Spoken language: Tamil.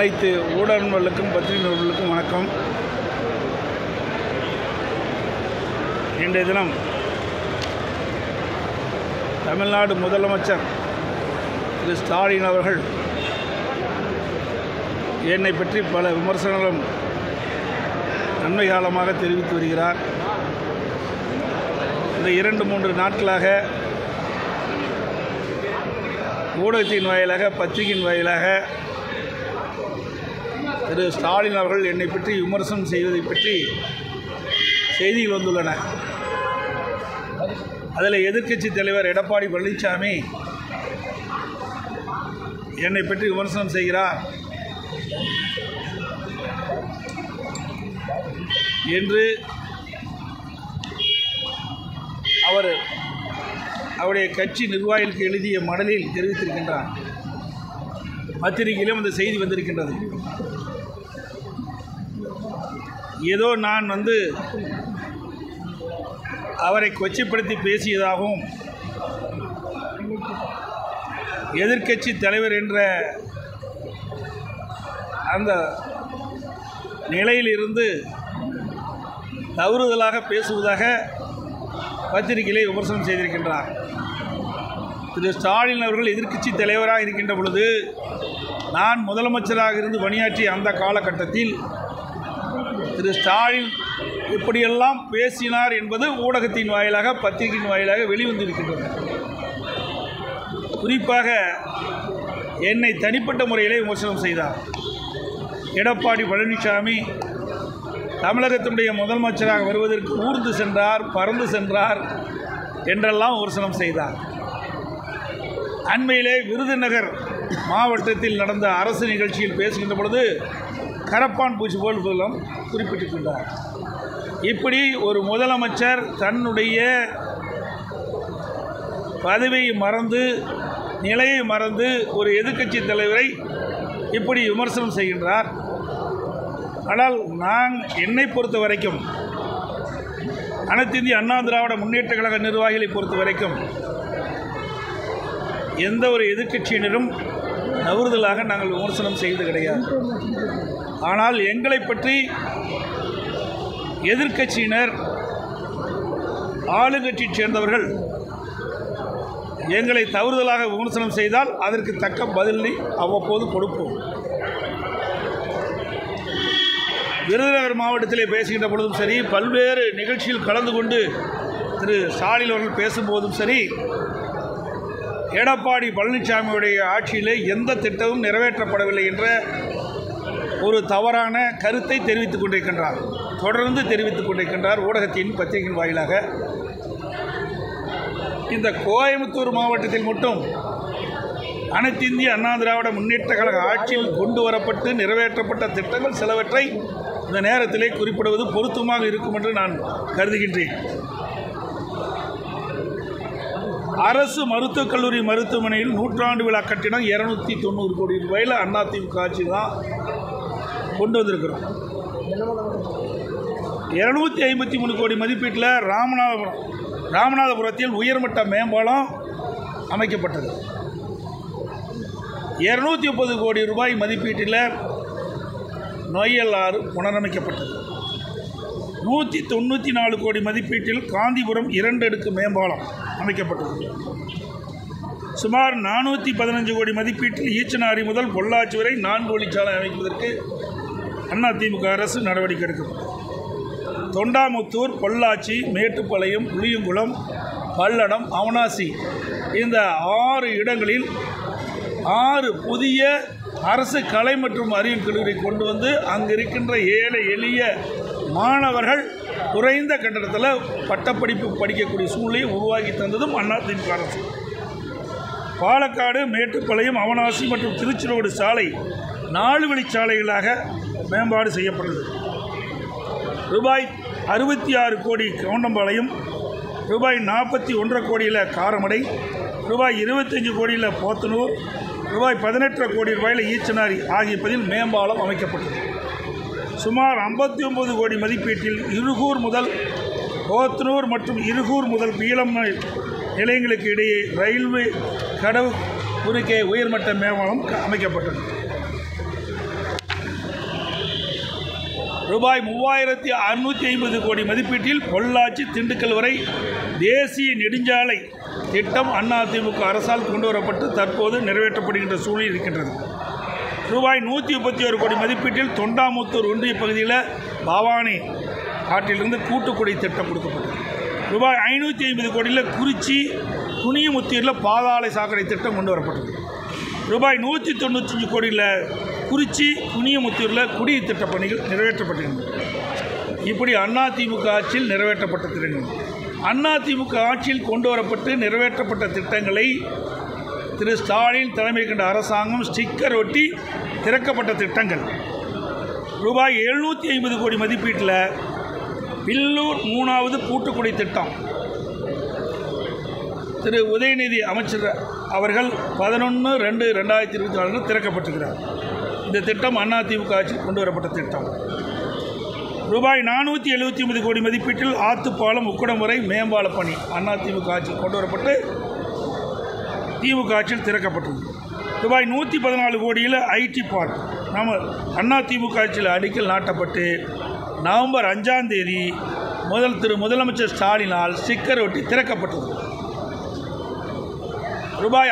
அனைத்து ஊடகங்களுக்கும் பத்திரிகையாளர்களுக்கும் வணக்கம். இன்றைய தினம் தமிழ்நாடு முதலமைச்சர் திரு ஸ்டாலின் அவர்கள் என்னை பற்றி பல விமர்சனங்களும் நன்மை காலமாக தெரிவித்து வருகிறார். இந்த 2-3 நாட்களாக ஊடகத்தின் வாயிலாக, பத்திரிகையின் வாயிலாக திரு ஸ்டாலின் அவர்கள் என்னை பற்றி விமர்சனம் செய்வதை பற்றி செய்திகள் வந்துள்ளன. அதில் எதிர்க்கட்சி தலைவர் எடப்பாடி பழனிசாமி என்னை பற்றி விமர்சனம் செய்கிறார் என்று அவருடைய கட்சி நிர்வாகிகளுக்கு எழுதிய மடலில் தெரிவித்திருக்கின்றார். பத்திரிகையிலும் அந்த செய்தி வந்திருக்கின்றது. ஏதோ நான் அவரை கொச்சைப்படுத்தி பேசியதாகவும், எதிர்க்கட்சி தலைவர் என்ற அந்த நிலையிலிருந்து தவறுதலாக பேசுவதாக பத்திரிகையிலே விமர்சனம் செய்திருக்கின்றார். திரு ஸ்டாலின் அவர்கள் எதிர்க்கட்சி தலைவராக இருக்கின்ற பொழுது, நான் முதலமைச்சராக இருந்து பணியாற்றிய அந்த காலகட்டத்தில் திரு ஸ்டாலின் இப்படியெல்லாம் பேசினார் என்பது ஊடகத்தின் வாயிலாக, பத்திரிகையின் வாயிலாக வெளிவந்திருக்கின்றது. குறிப்பாக என்னை தனிப்பட்ட முறையிலே விமர்சனம் செய்தார். எடப்பாடி பழனிசாமி தமிழகத்தினுடைய முதலமைச்சராக வருவதற்கு ஊர்ந்து சென்றார், பறந்து சென்றார் என்றெல்லாம் விமர்சனம் செய்தார். அண்மையிலே விருதுநகர் மாவட்டத்தில் நடந்த அரசு நிகழ்ச்சியில் பேசுகின்ற பொழுது கரப்பான் பூச்சி போல் குறிப்பிட்டிருக்கின்றார். இப்படி ஒரு முதலமைச்சர் தன்னுடைய பதவியை மறந்து, நிலையை மறந்து ஒரு எதிர்க்கட்சி தலைவரை இப்படி விமர்சனம் செய்கின்றார். ஆனால் என்னை பொறுத்த வரைக்கும், அனைத்து இந்திய அண்ணா திராவிட முன்னேற்ற கழக நிர்வாகிகளை பொறுத்த வரைக்கும், எந்த ஒரு எதிர்க்கட்சியினரும் தவறுதலாக நாங்கள் விமர்சனம் செய்து கிடையாது. ஆனால் எங்களை பற்றி எதிர்க்கட்சியினர், ஆளுங்கட்சியைச் சேர்ந்தவர்கள் எங்களை தவறுதலாக விமர்சனம் செய்தால் அதற்கு தக்க பதிலை அவ்வப்போது கொடுப்போம். விருதுநகர் மாவட்டத்திலே பேசுகின்ற பொழுதும் சரி, பல்வேறு நிகழ்ச்சியில் கலந்து கொண்டு திரு ஸ்டாலின் அவர்கள் பேசும்போதும் சரி, எடப்பாடி பழனிசாமியுடைய ஆட்சியிலே எந்த திட்டமும் நிறைவேற்றப்படவில்லை என்ற ஒரு தவறான கருத்தை தெரிவித்துக் கொண்டிருக்கின்றார். தொடர்ந்து தெரிவித்துக் கொண்டிருக்கின்றார் ஊடகத்தின், பத்திரிகையின் வாயிலாக. இந்த கோயம்புத்தூர் மாவட்டத்தில் மட்டும் அனைத்து இந்திய அண்ணா திராவிட முன்னேற்ற கழக ஆட்சியில் கொண்டு வரப்பட்டு நிறைவேற்றப்பட்ட திட்டங்கள் சிலவற்றை இந்த நேரத்திலே குறிப்பிடுவது பொருத்தமாக இருக்கும் என்று நான் கருதுகின்றேன். அரசு மருத்துவக் கல்லூரி மருத்துவமனையில் 100ஆண்டு விழா கட்டிடம் 290 கோடி ரூபாயில் அதிமுக ஆட்சி தான் கொண்டு வந்திருக்கிறோம். 253 கோடி மதிப்பீட்டில் ராமநாதபுரத்தில் உயர்மட்ட மேம்பாலம் அமைக்கப்பட்டது. 230 கோடி ரூபாய் மதிப்பீட்டில் நொய்யல் ஆறு புனரமைக்கப்பட்டது. 194 கோடி மதிப்பீட்டில் காந்திபுரம் 2 அடுக்கு மேம்பாலம் அமைக்கப்பட்டது. சுமார் 415 கோடி மதிப்பீட்டில் ஈச்சனாரி முதல் பொள்ளாச்சி வரை 4 வழிச்சாலை அமைப்பதற்கு அதிமுக அரசு நடவடிக்கை எடுக்கப்பட்டது. தொண்டாமுத்தூர், பொள்ளாச்சி, மேட்டுப்பாளையம், புளியங்குளம், பல்லடம், அவனாசி இந்த 6 இடங்களில் 6 புதிய அரசு கலை மற்றும் அறிவியல் கல்லூரி கொண்டு வந்து அங்கு இருக்கின்ற ஏழை எளிய மாணவர்கள் குறைந்த கட்டணத்தில் பட்டப்படிப்பு படிக்கக்கூடிய சூழ்நிலையை உருவாக்கி தந்ததும் அதிமுக அரசு. பாலக்காடு, மேட்டுப்பாளையம், அவனாசி மற்றும் திருச்சிரோடு சாலை 4 வழிச்சாலைகளாக மேம்பாடு செய்யப்பட்டது. ரூபாய் 66 கோடி கவுண்டம்பாளையம், ரூபாய் 41 கோடியில் காரமடை, ரூபாய் 25 கோடியில் போத்தனூர், ரூபாய் 18 கோடி ரூபாயில் ஈச்சனாரி ஆகிய பதில் மேம்பாலம் அமைக்கப்பட்டது. சுமார் 59 கோடி மதிப்பீட்டில் இருகூர் முதல் போத்தனூர் மற்றும் இருகூர் முதல் பீலம் நிலையங்களுக்கு இடையே ரயில்வே கடவு குறுக்கே உயர்மட்ட மேம்பாலம் அமைக்கப்பட்டது. ரூபாய் 3650 கோடி மதிப்பீட்டில் பொள்ளாச்சி திண்டுக்கல் வரை தேசிய நெடுஞ்சாலை திட்டம் அதிமுக அரசால் கொண்டு வரப்பட்டு தற்போது நிறைவேற்றப்படுகின்ற சூழல் இருக்கின்றது. ரூபாய் 131 கோடி மதிப்பீட்டில் தொண்டாமுத்தூர் ஒன்றிய பகுதியில் பவானி ஆற்றிலிருந்து கூட்டுக்குடி திட்டம் கொடுக்கப்பட்டது. ரூபாய் 550 கோடியில் குறிச்சி குனியமுத்தூரில் பாதாள சாக்கடை திட்டம் கொண்டு வரப்பட்டது. ரூபாய் 195 கோடியில் குறிச்சி குனியமுத்தூரில் குடிநீர் திட்ட பணிகள் நிறைவேற்றப்பட்டிருந்தது. இப்படி அதிமுக ஆட்சியில் நிறைவேற்றப்பட்ட திட்டங்கள். அதிமுக ஆட்சியில் கொண்டு வரப்பட்டு நிறைவேற்றப்பட்ட திட்டங்களை திரு ஸ்டாலின் தலைமை கொண்ட அரசாங்கம் ஸ்டிக்கர் ஒட்டி திறக்கப்பட்ட திட்டங்கள். ரூபாய் 750 கோடி மதிப்பீட்டில் பில்லூர் 3வது கூட்டுக்குடி திட்டம் திரு உதயநிதி அமைச்சர் அவர்கள் 11/2/2024 திறக்கப்பட்டிருக்கிறார். இந்த திட்டம் அதிமுக ஆட்சியில் கொண்டு வரப்பட்ட திட்டம். ரூபாய் 479 கோடி மதிப்பீட்டில் ஆத்துப்பாலம் உக்கடம் வரை மேம்பால பணி அதிமுக ஆட்சியில் கொண்டு வரப்பட்டு திமுக ஆட்சியில் திறக்கப்பட்டது. ரூபாய் 114 கோடியில் ஐடி பார்க் நம்ம அதிமுக ஆட்சியில் அடிக்கல் நாட்டப்பட்டு நவம்பர் 5ஆம் தேதி முதலமைச்சர் ஸ்டாலினால் ஸ்டிக்கர் ஒட்டி திறக்கப்பட்டது. ரூபாய்